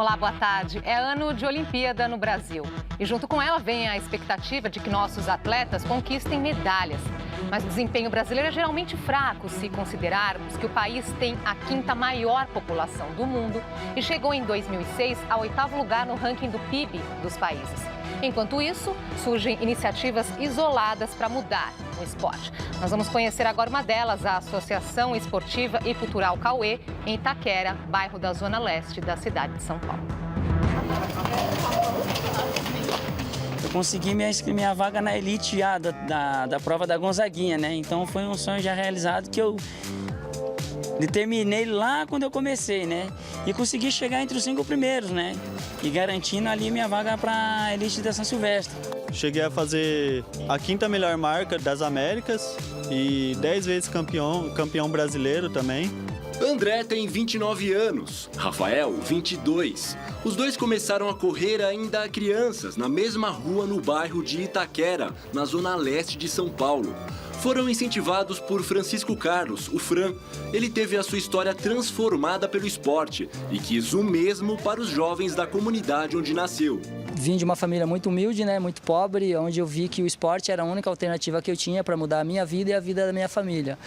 Olá, boa tarde. É ano de Olimpíada no Brasil. E junto com ela vem a expectativa de que nossos atletas conquistem medalhas. Mas o desempenho brasileiro é geralmente fraco se considerarmos que o país tem a quinta maior população do mundo e chegou em 2006 ao 8º lugar no ranking do PIB dos países. Enquanto isso, surgem iniciativas isoladas para mudar o esporte. Nós vamos conhecer agora uma delas, a Associação Esportiva e Cultural Cauê, em Itaquera, bairro da Zona Leste da cidade de São Paulo. Eu consegui minha vaga na elite já da prova da Gonzaguinha, né? Então foi um sonho já realizado que eu determinei lá quando eu comecei, né? E consegui chegar entre os 5 primeiros, né? E garantindo ali minha vaga para a elite da São Silvestre. Cheguei a fazer a 5ª melhor marca das Américas e 10 vezes campeão brasileiro também. André tem 29 anos, Rafael 22. Os dois começaram a correr ainda crianças, na mesma rua no bairro de Itaquera, na zona leste de São Paulo. Foram incentivados por Francisco Carlos, o Fran. Ele teve a sua história transformada pelo esporte e quis o mesmo para os jovens da comunidade onde nasceu. Vim de uma família muito humilde, né, muito pobre, onde eu vi que o esporte era a única alternativa que eu tinha para mudar a minha vida e a vida da minha família.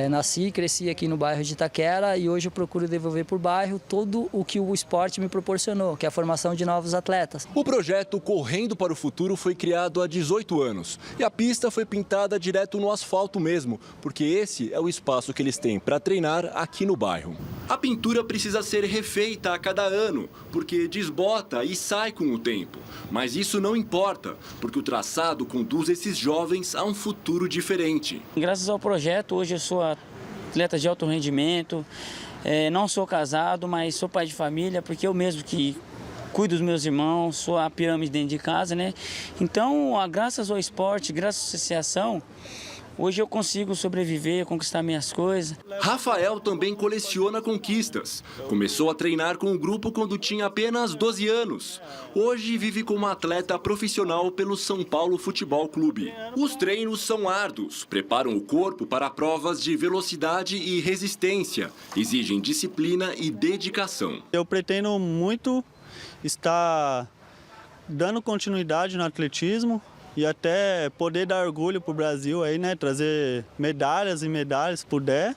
Nasci e cresci aqui no bairro de Itaquera e hoje eu procuro devolver para o bairro todo o que o esporte me proporcionou, que é a formação de novos atletas. O projeto Correndo para o Futuro foi criado há 18 anos e a pista foi pintada direto no asfalto mesmo, porque esse é o espaço que eles têm para treinar aqui no bairro. A pintura precisa ser refeita a cada ano, porque desbota e sai com o tempo. Mas isso não importa, porque o traçado conduz esses jovens a um futuro diferente. Graças ao projeto, hoje eu sou atleta de alto rendimento, não sou casado, mas sou pai de família, porque eu mesmo que cuido dos meus irmãos, sou a pirâmide dentro de casa, né? Então, graças ao esporte, graças à associação, hoje eu consigo sobreviver, conquistar minhas coisas. Rafael também coleciona conquistas. Começou a treinar com o grupo quando tinha apenas 12 anos. Hoje vive como atleta profissional pelo São Paulo Futebol Clube. Os treinos são árduos, preparam o corpo para provas de velocidade e resistência. Exigem disciplina e dedicação. Eu pretendo muito estar dando continuidade no atletismo e até poder dar orgulho para o Brasil aí, né? Trazer medalhas e medalhas, se puder.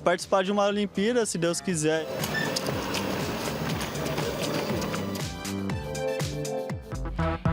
Participar de uma Olimpíada, se Deus quiser.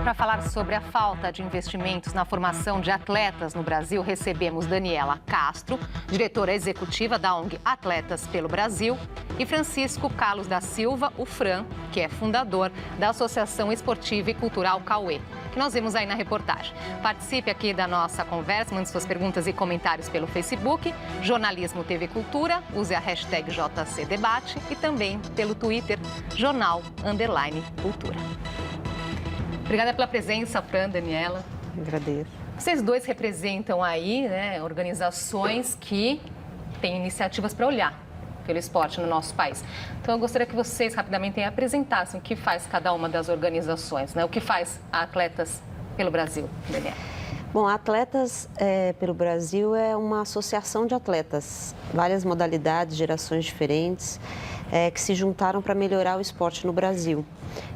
Para falar sobre a falta de investimentos na formação de atletas no Brasil, recebemos Daniela Castro, diretora executiva da ONG Atletas pelo Brasil, e Francisco Carlos da Silva, o Fran, que é fundador da Associação Esportiva e Cultural Cauê, que nós vimos aí na reportagem. Participe aqui da nossa conversa, mande suas perguntas e comentários pelo Facebook, Jornalismo TV Cultura, use a hashtag JCDebate e também pelo Twitter, Jornal_Cultura. Obrigada pela presença, Fran, Daniela. Agradeço. Vocês dois representam aí, né, organizações que têm iniciativas para olhar pelo esporte no nosso país. Então, eu gostaria que vocês rapidamente apresentassem o que faz cada uma das organizações, né? O que faz a Atletas pelo Brasil, Daniela. Bom, a Atletas pelo Brasil é uma associação de atletas, várias modalidades, gerações diferentes, que se juntaram para melhorar o esporte no Brasil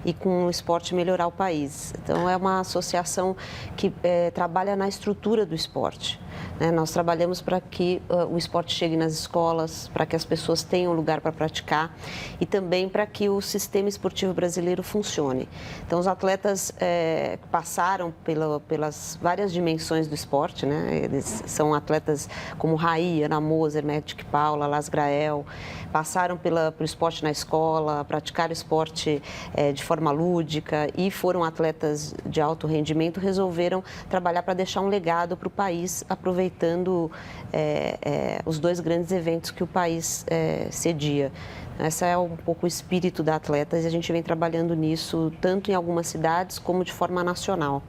e com o esporte melhorar o país. Então, é uma associação que trabalha na estrutura do esporte. Nós trabalhamos para que o esporte chegue nas escolas, para que as pessoas tenham lugar para praticar e também para que o sistema esportivo brasileiro funcione. Então, os atletas passaram pelas várias dimensões do esporte, né? Eles são atletas como Raí, Ana Moser, Magic Paula, Las Grael, passaram pelo esporte na escola, praticaram esporte de forma lúdica e foram atletas de alto rendimento, resolveram trabalhar para deixar um legado para o país, aproveitando os dois grandes eventos que o país cedia. Esse é um pouco o espírito da Atletas e a gente vem trabalhando nisso tanto em algumas cidades como de forma nacional.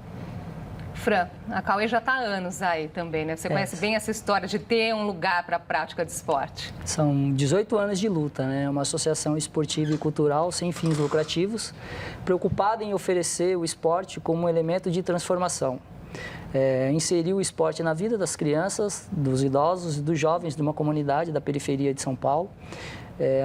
Fran, a Cauê já está há anos aí também, né? Você conhece bem essa história de ter um lugar para a prática de esporte. São 18 anos de luta, né? Uma associação esportiva e cultural sem fins lucrativos, preocupada em oferecer o esporte como um elemento de transformação. inserir o esporte na vida das crianças, dos idosos e dos jovens de uma comunidade da periferia de São Paulo,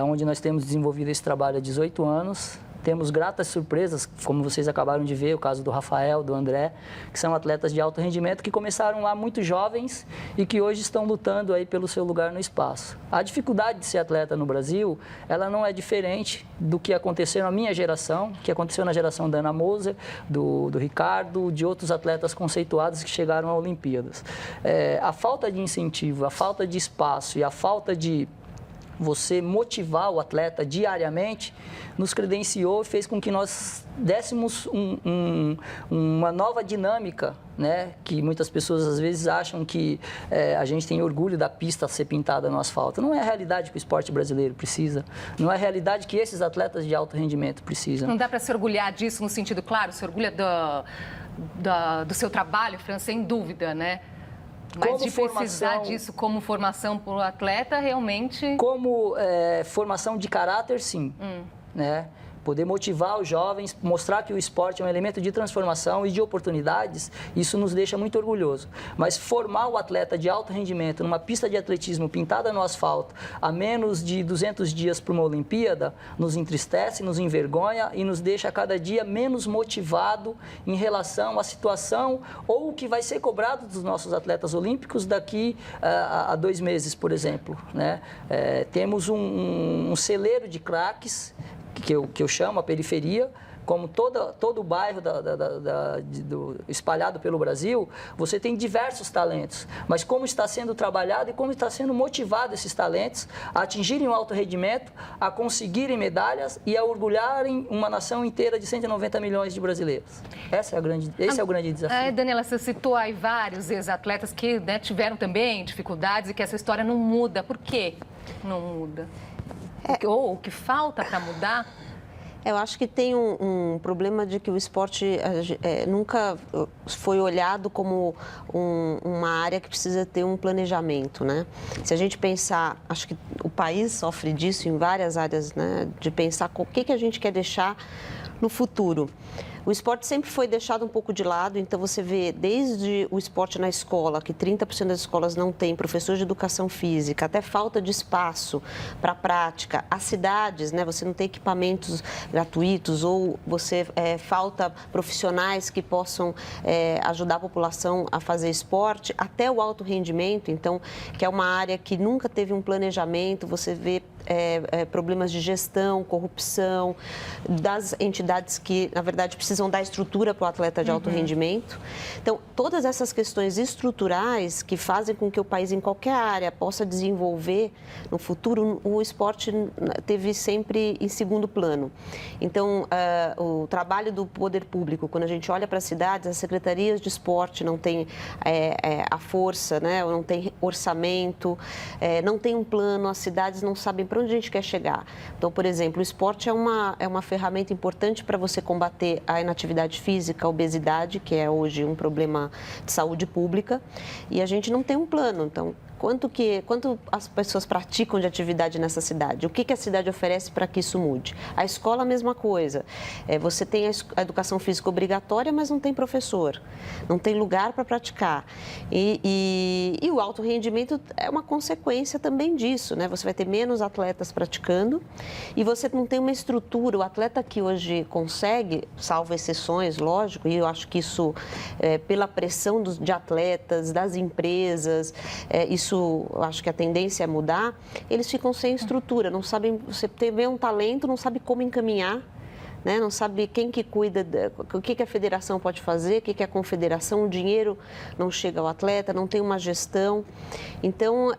onde nós temos desenvolvido esse trabalho há 18 anos. Temos gratas surpresas, como vocês acabaram de ver, o caso do Rafael, do André, que são atletas de alto rendimento que começaram lá muito jovens e que hoje estão lutando aí pelo seu lugar no espaço. A dificuldade de ser atleta no Brasil, ela não é diferente do que aconteceu na minha geração, que aconteceu na geração da Ana Moser, do Ricardo, de outros atletas conceituados que chegaram a Olimpíadas. A falta de incentivo, a falta de espaço e a falta de você motivar o atleta diariamente, nos credenciou e fez com que nós dessemos uma nova dinâmica, né? Que muitas pessoas às vezes acham que a gente tem orgulho da pista ser pintada no asfalto. Não é a realidade que o esporte brasileiro precisa, não é a realidade que esses atletas de alto rendimento precisam. Não dá para se orgulhar disso no sentido, claro, se orgulha do seu trabalho, Fran, sem dúvida, né? Mas como de precisar disso como formação para o atleta, realmente... Como formação de caráter, sim. Né? Poder motivar os jovens, mostrar que o esporte é um elemento de transformação e de oportunidades, isso nos deixa muito orgulhoso. Mas formar o atleta de alto rendimento numa pista de atletismo pintada no asfalto a menos de 200 dias para uma Olimpíada, nos entristece, nos envergonha e nos deixa cada dia menos motivado em relação à situação ou o que vai ser cobrado dos nossos atletas olímpicos daqui a 2 meses, por exemplo. Né? Temos um celeiro de craques, que eu chamo a periferia, como todo o bairro espalhado pelo Brasil, você tem diversos talentos. Mas como está sendo trabalhado e como está sendo motivado esses talentos a atingirem um alto rendimento, a conseguirem medalhas e a orgulharem uma nação inteira de 190 milhões de brasileiros. Esse é o grande desafio. Daniela, você citou aí vários ex-atletas que, né, tiveram também dificuldades e que essa história não muda. Por quê não muda? Ou o que falta para mudar? Eu acho que tem um problema de que o esporte nunca foi olhado como uma área que precisa ter um planejamento, né? Se a gente pensar, acho que o país sofre disso em várias áreas, né? De pensar o que a gente quer deixar no futuro. O esporte sempre foi deixado um pouco de lado, então você vê desde o esporte na escola, que 30% das escolas não tem professor de educação física, até falta de espaço para prática. As cidades, né, você não tem equipamentos gratuitos ou você falta profissionais que possam ajudar a população a fazer esporte, até o alto rendimento, então, que é uma área que nunca teve um planejamento, você vê problemas de gestão, corrupção, das entidades que, na verdade, precisam dar estrutura para o atleta de alto rendimento. Então, todas essas questões estruturais que fazem com que o país, em qualquer área, possa desenvolver no futuro, o esporte teve sempre em segundo plano. Então, o trabalho do poder público, quando a gente olha para as cidades, as secretarias de esporte não têm a força, né? Não tem orçamento, não tem um plano, as cidades não sabem para onde a gente quer chegar. Então, por exemplo, o esporte é uma ferramenta importante para você combater a inatividade física, a obesidade, que é hoje um problema de saúde pública, e a gente não tem um plano. Então, quanto as pessoas praticam de atividade nessa cidade? O que a cidade oferece para que isso mude? A escola, a mesma coisa. Você tem a educação física obrigatória, mas não tem professor, não tem lugar para praticar. E o alto rendimento é uma consequência também disso, né? Você vai ter menos atletas praticando e você não tem uma estrutura. O atleta que hoje consegue, salvo exceções, lógico, e eu acho que isso, pela pressão de atletas, das empresas, isso, eu acho que a tendência é mudar, eles ficam sem estrutura, não sabem, você vê um talento, não sabe como encaminhar, né? Não sabe quem que cuida, o que a federação pode fazer, o que a confederação, o dinheiro não chega ao atleta, não tem uma gestão. Então,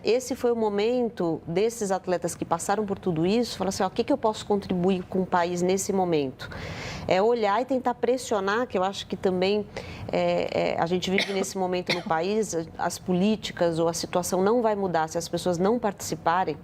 esse foi o momento desses atletas que passaram por tudo isso, falar assim, o que eu posso contribuir com o país nesse momento? Olhar e tentar pressionar, que eu acho que também a gente vive nesse momento no país, as políticas ou a situação não vai mudar se as pessoas não participarem,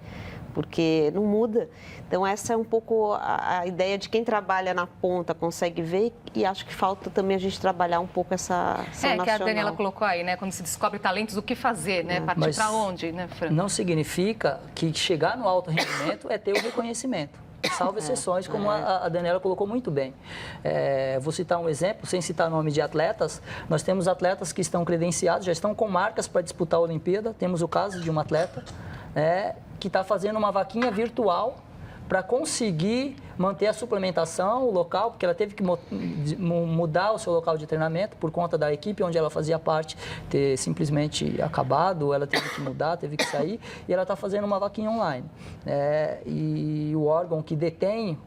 porque não muda. Então, essa é um pouco a ideia de quem trabalha na ponta consegue ver, e acho que falta também a gente trabalhar um pouco essa nacional. Que a Daniela colocou aí, né? Quando se descobre talentos, o que fazer, né? Partir para onde, né, Fran? Não significa que chegar no alto rendimento é ter o reconhecimento. salvo exceções, como a Daniela colocou muito bem. Vou citar um exemplo, sem citar nome de atletas. Nós temos atletas que estão credenciados, já estão com marcas para disputar a Olimpíada. Temos o caso de uma atleta que está fazendo uma vaquinha virtual para conseguir manter a suplementação, o local, porque ela teve que mudar o seu local de treinamento por conta da equipe onde ela fazia parte ter simplesmente acabado, ela teve que mudar, teve que sair, e ela está fazendo uma vaquinha online. E o órgão que detém,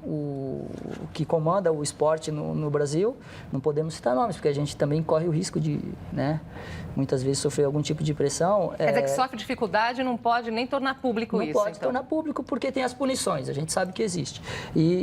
que comanda o esporte no Brasil, não podemos citar nomes, porque a gente também corre o risco de, muitas vezes, sofrer algum tipo de pressão. Quer dizer que sofre dificuldade e não pode nem tornar público isso, Não pode tornar público porque tem as punições, a gente sabe que existe.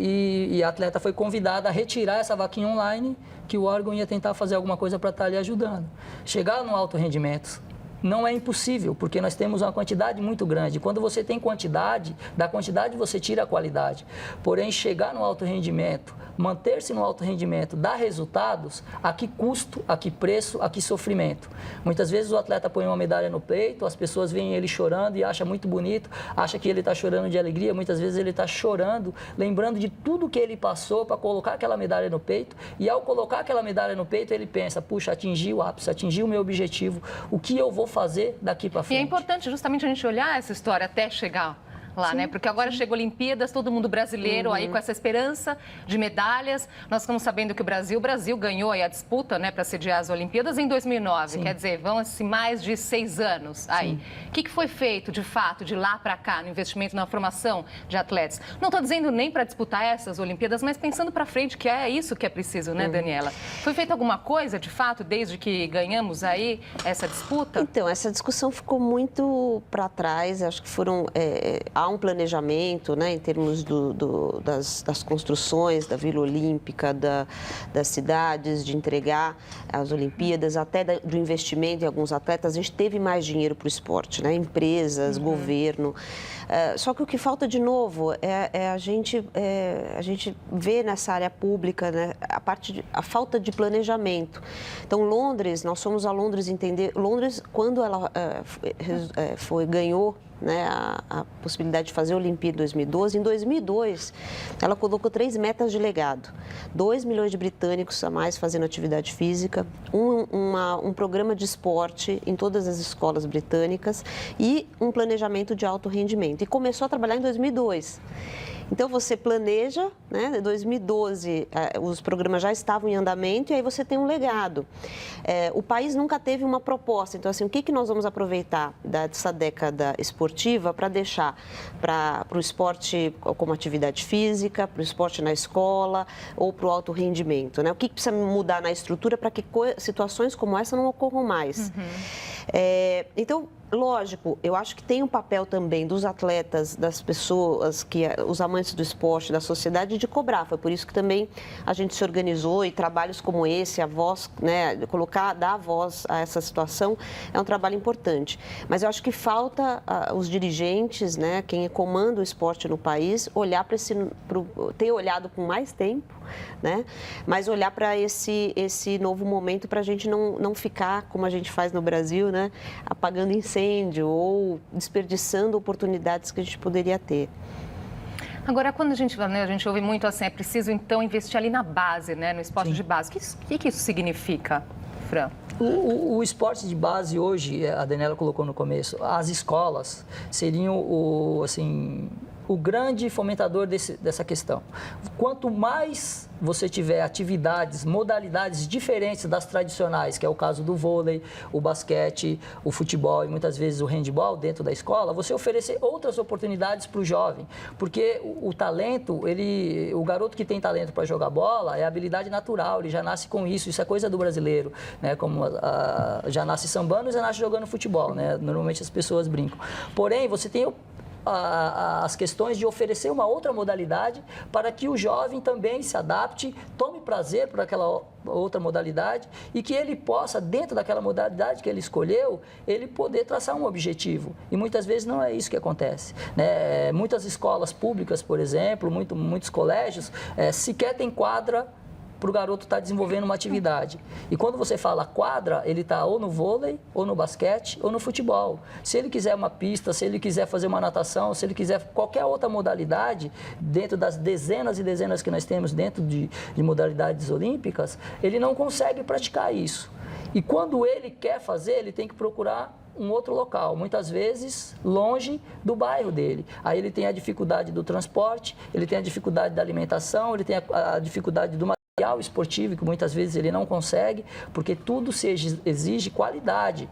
E a atleta foi convidada a retirar essa vaquinha online, que o órgão ia tentar fazer alguma coisa para estar ali ajudando. Chegar no alto rendimento não é impossível, porque nós temos uma quantidade muito grande. Quando você tem quantidade, da quantidade você tira a qualidade. Porém, chegar no alto rendimento, manter-se no alto rendimento, dar resultados, a que custo, a que preço, a que sofrimento. Muitas vezes o atleta põe uma medalha no peito, as pessoas veem ele chorando e acham muito bonito, acha que ele está chorando de alegria, muitas vezes ele está chorando, lembrando de tudo que ele passou para colocar aquela medalha no peito, e ao colocar aquela medalha no peito, ele pensa, puxa, atingi o ápice, atingi o meu objetivo, o que eu vou fazer daqui para frente? E é importante justamente a gente olhar essa história até chegar lá, sim, né? Porque agora chega Olimpíadas, todo mundo brasileiro aí com essa esperança de medalhas. Nós estamos sabendo que o Brasil ganhou aí a disputa, né, para sediar as Olimpíadas em 2009. Sim. Quer dizer, vão-se mais de 6 anos aí. O que foi feito, de fato, de lá para cá, no investimento na formação de atletas? Não estou dizendo nem para disputar essas Olimpíadas, mas pensando para frente, que é isso que é preciso, né, Daniela? Foi feita alguma coisa, de fato, desde que ganhamos aí essa disputa? Então, essa discussão ficou muito para trás. Acho que há um planejamento, né, em termos das construções da Vila Olímpica, das cidades, de entregar as Olimpíadas, até do investimento em alguns atletas. A gente teve mais dinheiro para o esporte, né, empresas, governo. Só que o que falta, de novo, a gente vê nessa área pública, né, a falta de planejamento. Então, Londres, nós fomos a Londres entender. Londres, quando ela ganhou, né, a possibilidade de fazer a Olimpíada em 2012. Em 2002, ela colocou 3 metas de legado. 2 milhões de britânicos a mais fazendo atividade física, um programa de esporte em todas as escolas britânicas e um planejamento de alto rendimento. E começou a trabalhar em 2002. Então, você planeja, né? Em 2012, os programas já estavam em andamento e aí você tem um legado. O país nunca teve uma proposta. Então, assim, o que nós vamos aproveitar dessa década esportiva para deixar para o esporte como atividade física, para o esporte na escola ou para o alto rendimento, né? O que precisa mudar na estrutura para que situações como essa não ocorram mais? Então, lógico, eu acho que tem um papel também dos atletas, das pessoas, os amantes do esporte, da sociedade, de cobrar. Foi por isso que também a gente se organizou e trabalhos como esse, a voz, né, dar voz a essa situação, é um trabalho importante. Mas eu acho que falta os dirigentes, né, quem comanda o esporte no país, olhar ter olhado com mais tempo, né, mas olhar para esse novo momento para a gente não ficar, como a gente faz no Brasil, né, apagando incêndio ou desperdiçando oportunidades que a gente poderia ter. Agora, quando a gente ouve muito assim, é preciso então investir ali na base, né, no esporte de base. O que isso significa, Fran? O esporte de base hoje, a Daniela colocou no começo, as escolas seriam o grande fomentador dessa questão. Quanto mais você tiver atividades, modalidades diferentes das tradicionais, que é o caso do vôlei, o basquete, o futebol e muitas vezes o handebol dentro da escola, você oferecer outras oportunidades para o jovem. Porque o talento, o garoto que tem talento para jogar bola é habilidade natural, ele já nasce com isso é coisa do brasileiro, né? Como já nasce sambando e já nasce jogando futebol, né? Normalmente as pessoas brincam. Porém, você tem as questões de oferecer uma outra modalidade para que o jovem também se adapte, tome prazer por aquela outra modalidade e que ele possa, dentro daquela modalidade que ele escolheu, ele poder traçar um objetivo. E muitas vezes não é isso que acontece, né? Muitas escolas públicas, por exemplo, muitos colégios, sequer tem quadra para o garoto estar desenvolvendo uma atividade. E quando você fala quadra, ele está ou no vôlei, ou no basquete, ou no futebol. Se ele quiser uma pista, se ele quiser fazer uma natação, se ele quiser qualquer outra modalidade, dentro das dezenas e dezenas que nós temos dentro de modalidades olímpicas, ele não consegue praticar isso. E quando ele quer fazer, ele tem que procurar um outro local, muitas vezes longe do bairro dele. Aí ele tem a dificuldade do transporte, ele tem a dificuldade da alimentação, ele tem a dificuldade do material esportivo, que muitas vezes ele não consegue, porque tudo exige qualidade.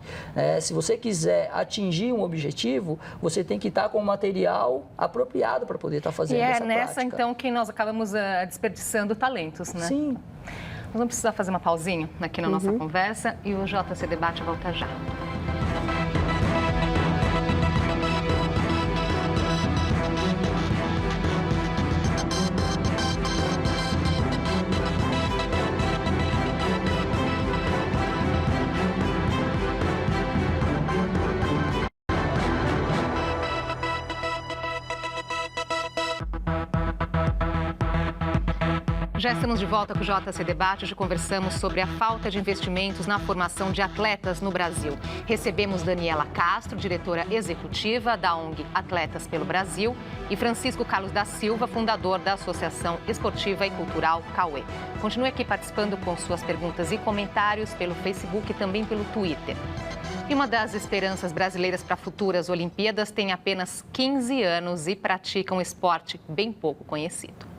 Se você quiser atingir um objetivo, você tem que estar com o material apropriado para poder estar fazendo essa prática. E é nessa, então, que nós acabamos desperdiçando talentos, né? Sim. Nós vamos precisar fazer uma pausinha aqui na nossa conversa e o JC Debate volta já. Já estamos de volta com o JC Debate. Hoje conversamos sobre a falta de investimentos na formação de atletas no Brasil. Recebemos Daniela Castro, diretora executiva da ONG Atletas pelo Brasil, e Francisco Carlos da Silva, fundador da Associação Esportiva e Cultural Cauê. Continue aqui participando com suas perguntas e comentários pelo Facebook e também pelo Twitter. E uma das esperanças brasileiras para futuras Olimpíadas tem apenas 15 anos e pratica um esporte bem pouco conhecido.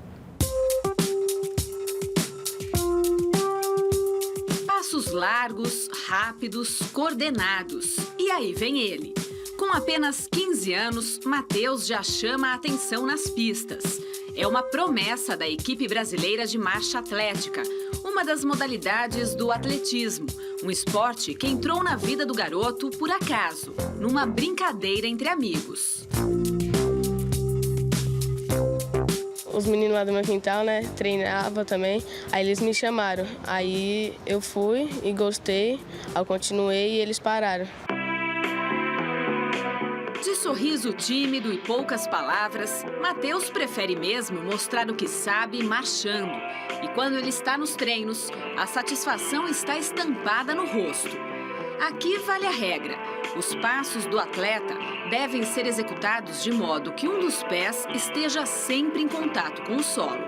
Passos largos, rápidos, coordenados. E aí vem ele. Com apenas 15 anos, Matheus já chama a atenção nas pistas. É uma promessa da equipe brasileira de marcha atlética, uma das modalidades do atletismo, um esporte que entrou na vida do garoto por acaso, numa brincadeira entre amigos. Os meninos lá do meu quintal, né, treinavam também, aí eles me chamaram. Aí eu fui e gostei, eu continuei e eles pararam. De sorriso tímido e poucas palavras, Matheus prefere mesmo mostrar o que sabe marchando. E quando ele está nos treinos, a satisfação está estampada no rosto. Aqui vale a regra. Os passos do atleta devem ser executados de modo que um dos pés esteja sempre em contato com o solo.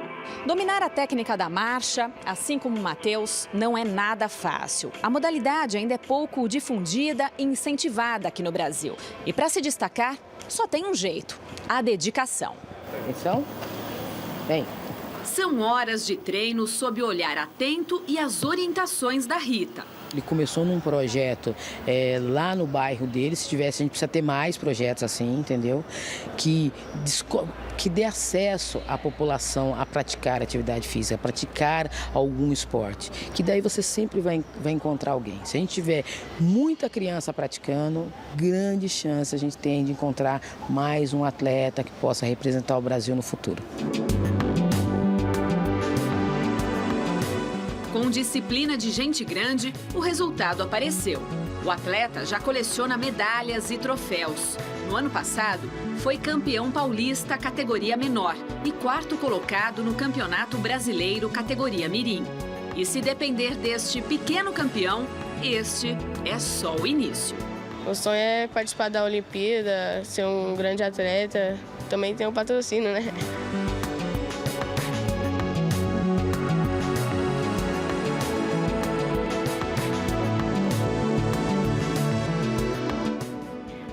Dominar a técnica da marcha, assim como o Matheus, não é nada fácil. A modalidade ainda é pouco difundida e incentivada aqui no Brasil. E para se destacar, só tem um jeito: a dedicação. Atenção, vem. São horas de treino sob o olhar atento e as orientações da Rita. Ele começou num projeto lá no bairro dele. Se tivesse, a gente precisa ter mais projetos assim, entendeu? Que dê acesso à população a praticar atividade física, a praticar algum esporte. Que daí você sempre vai encontrar alguém. Se a gente tiver muita criança praticando, grande chance a gente tem de encontrar mais um atleta que possa representar o Brasil no futuro. Com disciplina de gente grande, o resultado apareceu. O atleta já coleciona medalhas e troféus. No ano passado, foi campeão paulista categoria menor e quarto colocado no Campeonato Brasileiro categoria mirim. E se depender deste pequeno campeão, este é só o início. O sonho é participar da Olimpíada, ser um grande atleta, também tem um patrocínio, né?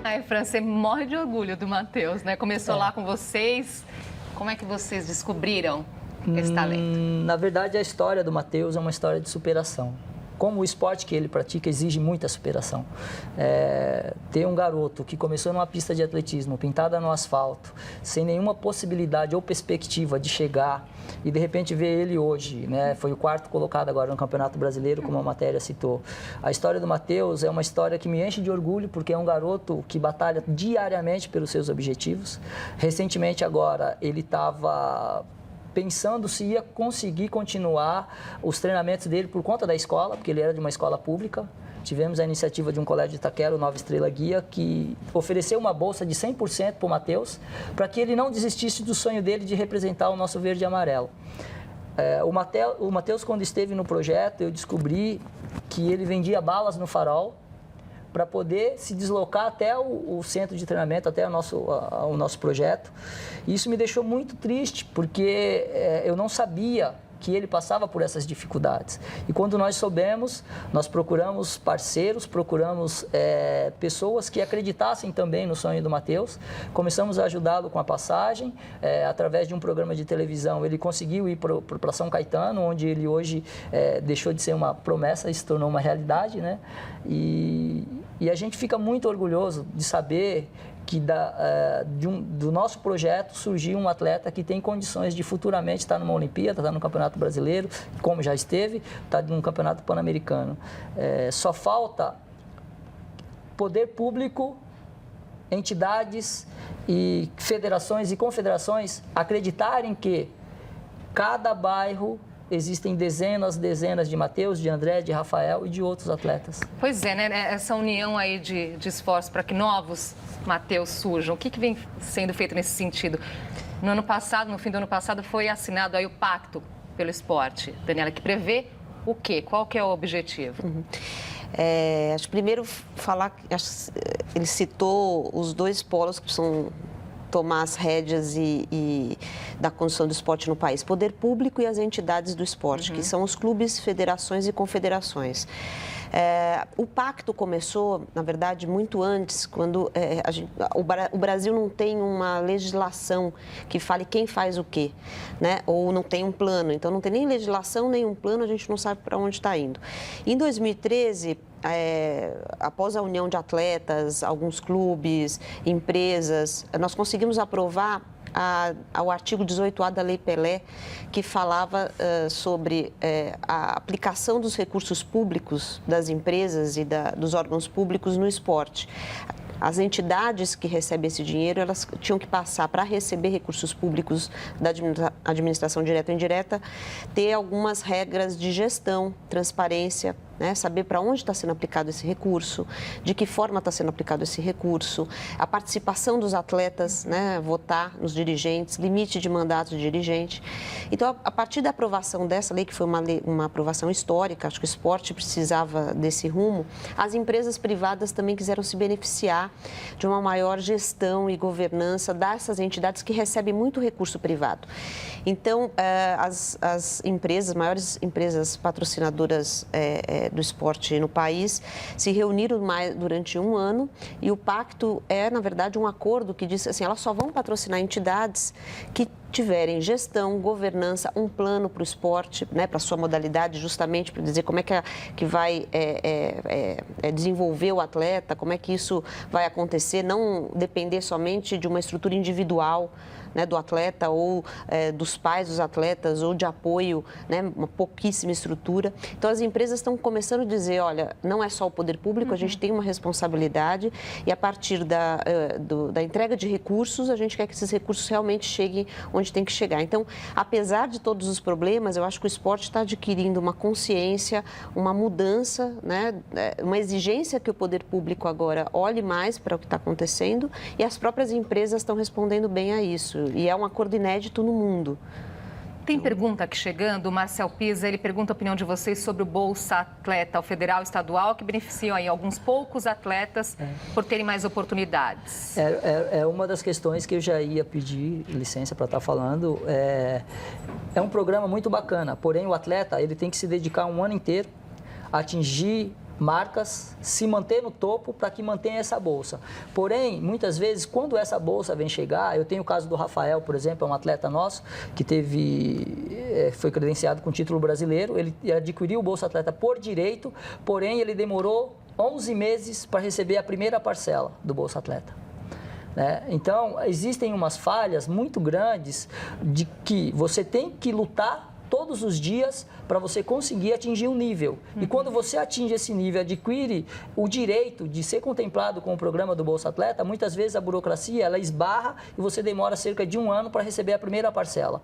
Ai, Fran, você morre de orgulho do Matheus, né? Começou lá com vocês. Como é que vocês descobriram esse talento? Na verdade, a história do Matheus é uma história de superação. Como o esporte que ele pratica exige muita superação. Ter um garoto que começou numa pista de atletismo, pintada no asfalto, sem nenhuma possibilidade ou perspectiva de chegar, e de repente ver ele hoje, né? Foi o quarto colocado agora no Campeonato Brasileiro, como a matéria citou. A história do Matheus é uma história que me enche de orgulho, porque é um garoto que batalha diariamente pelos seus objetivos. Recentemente agora, ele estava pensando se ia conseguir continuar os treinamentos dele por conta da escola, porque ele era de uma escola pública. Tivemos a iniciativa de um colégio de Itaquera, o Nova Estrela Guia, que ofereceu uma bolsa de 100% para o Matheus, para que ele não desistisse do sonho dele de representar o nosso verde e amarelo. O Matheus, quando esteve no projeto, eu descobri que ele vendia balas no Farol para poder se deslocar até o centro de treinamento, até o nosso projeto. E isso me deixou muito triste, porque eu não sabia que ele passava por essas dificuldades. E quando nós soubemos, nós procuramos parceiros, procuramos pessoas que acreditassem também no sonho do Matheus. Começamos a ajudá-lo com a passagem. Através de um programa de televisão, ele conseguiu ir para São Caetano, onde ele hoje deixou de ser uma promessa e se tornou uma realidade, né? E a gente fica muito orgulhoso de saber que do nosso projeto surgiu um atleta que tem condições de futuramente estar numa Olimpíada, estar no Campeonato Brasileiro, como já esteve, está num Campeonato Pan-Americano. Só falta poder público, entidades e federações e confederações acreditarem que cada bairro existem dezenas de Matheus, de André, de Rafael e de outros atletas. Pois é, né? Essa união aí de esforços para que novos Matheus surjam. O que vem sendo feito nesse sentido? No ano passado, no fim do ano passado, foi assinado aí o Pacto pelo Esporte. Daniela, que prevê o quê? Qual que é o objetivo? Acho que primeiro falar, ele citou os dois polos que precisam tomar as rédeas e da condução do esporte no país, poder público e as entidades do esporte, que são os clubes, federações e confederações. O pacto começou, na verdade, muito antes, quando o Brasil não tem uma legislação que fale quem faz o quê, né? Ou não tem um plano. Então, não tem nem legislação, nem um plano, a gente não sabe para onde está indo. Em 2013, após a união de atletas, alguns clubes, empresas, nós conseguimos aprovar ao artigo 18A da Lei Pelé, que falava sobre a aplicação dos recursos públicos das empresas e dos órgãos públicos no esporte. As entidades que recebem esse dinheiro, elas tinham que passar para receber recursos públicos da administração direta ou indireta, ter algumas regras de gestão, transparência, né? Saber para onde está sendo aplicado esse recurso, de que forma está sendo aplicado esse recurso, a participação dos atletas, né? Votar nos dirigentes, limite de mandato de dirigente. Então, a partir da aprovação dessa lei, que foi uma aprovação histórica, acho que o esporte precisava desse rumo, as empresas privadas também quiseram se beneficiar de uma maior gestão e governança dessas entidades que recebem muito recurso privado. Então, as empresas, maiores empresas patrocinadoras do esporte no país, se reuniram durante um ano e o pacto na verdade, um acordo que diz assim, elas só vão patrocinar entidades que tiverem gestão, governança, um plano para o esporte, né, para a sua modalidade, justamente para dizer como é que vai desenvolver o atleta, como é que isso vai acontecer, não depender somente de uma estrutura individual, né, do atleta ou dos pais dos atletas ou de apoio, né, uma pouquíssima estrutura. Então, as empresas estão começando a dizer, olha, não é só o poder público, a gente tem uma responsabilidade e a partir da entrega de recursos, a gente quer que esses recursos realmente cheguem onde tem que chegar. Então, apesar de todos os problemas, eu acho que o esporte está adquirindo uma consciência, uma mudança, né, uma exigência que o poder público agora olhe mais para o que está acontecendo e as próprias empresas estão respondendo bem a isso. E é um acordo inédito no mundo. Tem pergunta aqui chegando, o Marcel Pisa, ele pergunta a opinião de vocês sobre o Bolsa Atleta, o federal e estadual, que beneficiam aí alguns poucos atletas por terem mais oportunidades. É uma das questões que eu já ia pedir licença para estar falando. É um programa muito bacana, porém o atleta ele tem que se dedicar um ano inteiro a atingir marcas, se manter no topo para que mantenha essa bolsa. Porém, muitas vezes, quando essa bolsa vem chegar, eu tenho o caso do Rafael, por exemplo, é um atleta nosso que foi credenciado com título brasileiro, ele adquiriu o Bolsa Atleta por direito, porém ele demorou 11 meses para receber a primeira parcela do Bolsa Atleta. Então, existem umas falhas muito grandes de que você tem que lutar todos os dias para você conseguir atingir um nível. E quando você atinge esse nível, adquire o direito de ser contemplado com o programa do Bolsa Atleta, muitas vezes a burocracia ela esbarra e você demora cerca de um ano para receber a primeira parcela.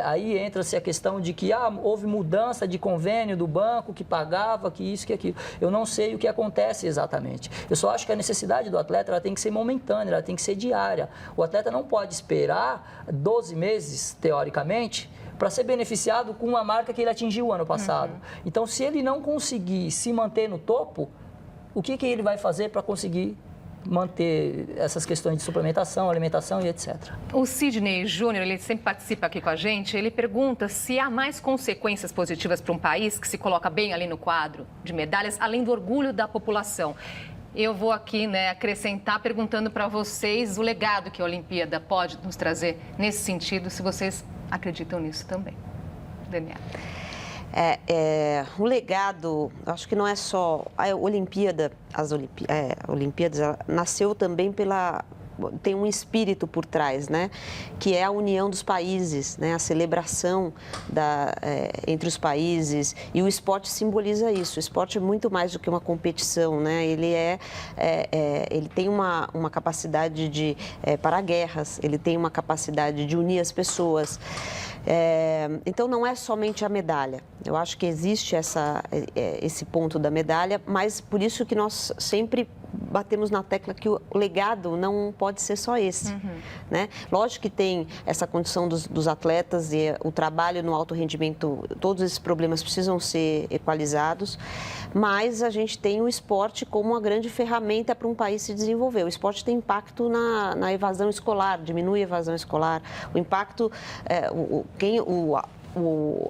Aí entra-se a questão de que houve mudança de convênio do banco que pagava, que isso, que aquilo. Eu não sei o que acontece exatamente. Eu só acho que a necessidade do atleta ela tem que ser momentânea, ela tem que ser diária. O atleta não pode esperar 12 meses, teoricamente, para ser beneficiado com uma marca que ele atingiu o ano passado. Então, se ele não conseguir se manter no topo, o que ele vai fazer para conseguir manter essas questões de suplementação, alimentação e etc. O Sidney Júnior, ele sempre participa aqui com a gente, ele pergunta se há mais consequências positivas para um país que se coloca bem ali no quadro de medalhas, além do orgulho da população. Eu vou aqui, acrescentar perguntando para vocês o legado que a Olimpíada pode nos trazer nesse sentido, se vocês acreditam nisso também. Daniela. O legado, acho que não é só a Olimpíada, as Olimpíadas, ela nasceu também tem um espírito por trás, né? Que é a união dos países, né? A celebração entre os países, e o esporte simboliza isso. O esporte é muito mais do que uma competição, né? Ele tem uma capacidade de parar guerras, ele tem uma capacidade de unir as pessoas. Então, não é somente a medalha. Eu acho que existe esse ponto da medalha, mas por isso que nós sempre batemos na tecla que o legado não pode ser só esse, né? Lógico que tem essa condição dos atletas e o trabalho no alto rendimento, todos esses problemas precisam ser equalizados, mas a gente tem o esporte como uma grande ferramenta para um país se desenvolver. O esporte tem impacto na evasão escolar, diminui a evasão escolar, o impacto,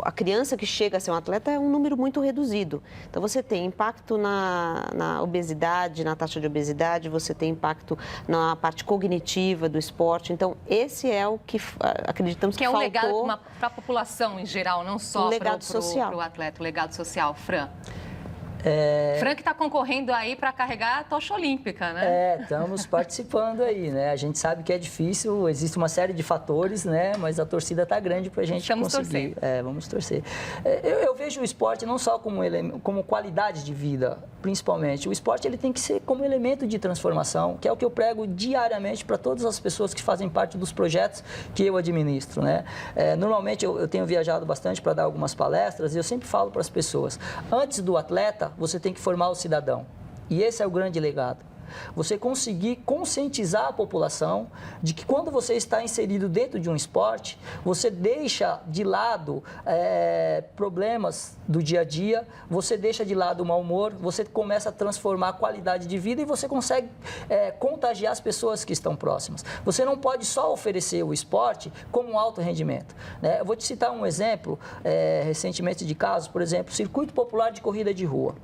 a criança que chega a ser um atleta é um número muito reduzido. Então, você tem impacto na obesidade, na taxa de obesidade, você tem impacto na parte cognitiva do esporte. Então, esse é o que acreditamos que faltou. Que é um legado para a população em geral, não só para o atleta, o legado social. Fran? Fran que está concorrendo aí para carregar a tocha olímpica, né? Estamos participando aí, né? A gente sabe que é difícil, existe uma série de fatores, né? Mas a torcida está grande para a gente conseguir. Vamos torcer. Eu vejo o esporte não só como qualidade de vida, principalmente. O esporte ele tem que ser como elemento de transformação, que é o que eu prego diariamente para todas as pessoas que fazem parte dos projetos que eu administro, né? Normalmente eu tenho viajado bastante para dar algumas palestras e eu sempre falo para as pessoas, antes do atleta, você tem que formar o cidadão. E esse é o grande legado. Você conseguir conscientizar a população de que quando você está inserido dentro de um esporte, você deixa de lado problemas do dia a dia, você deixa de lado o mau humor, você começa a transformar a qualidade de vida e você consegue contagiar as pessoas que estão próximas. Você não pode só oferecer o esporte como um alto rendimento, né? Eu vou te citar um exemplo recentemente de casos, por exemplo, Circuito Popular de Corrida de Rua,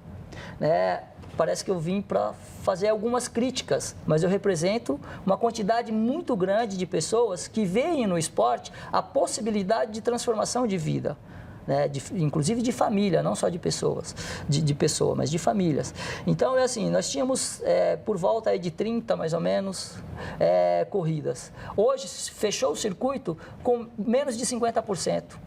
né? Parece que eu vim para fazer algumas críticas, mas eu represento uma quantidade muito grande de pessoas que veem no esporte a possibilidade de transformação de vida, né? Inclusive de família, não só de pessoas, mas de famílias. Então, nós tínhamos por volta aí de 30, mais ou menos, corridas. Hoje, fechou o circuito com menos de 50%.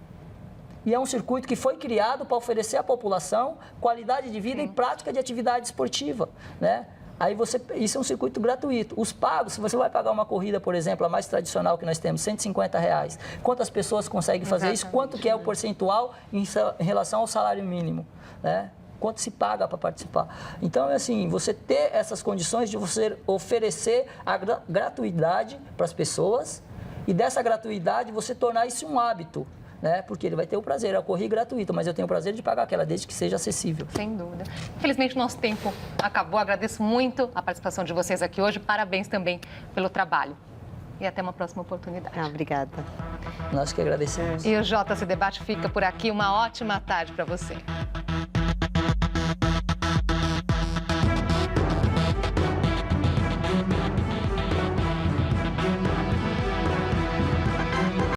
E é um circuito que foi criado para oferecer à população qualidade de vida e prática de atividade esportiva, né? Aí isso é um circuito gratuito. Os pagos, se você vai pagar uma corrida, por exemplo, a mais tradicional que nós temos, R$150, quantas pessoas conseguem fazer isso? Quanto que é o percentual em relação ao salário mínimo, né? Quanto se paga para participar? Então, você ter essas condições de você oferecer a gratuidade para as pessoas e dessa gratuidade você tornar isso um hábito, né? Porque ele vai ter o prazer, eu corri gratuito, mas eu tenho o prazer de pagar aquela desde que seja acessível. Sem dúvida. Infelizmente, nosso tempo acabou. Agradeço muito a participação de vocês aqui hoje. Parabéns também pelo trabalho. E até uma próxima oportunidade. Obrigada. Nós que agradecemos. E o JC Debate fica por aqui. Uma ótima tarde para você.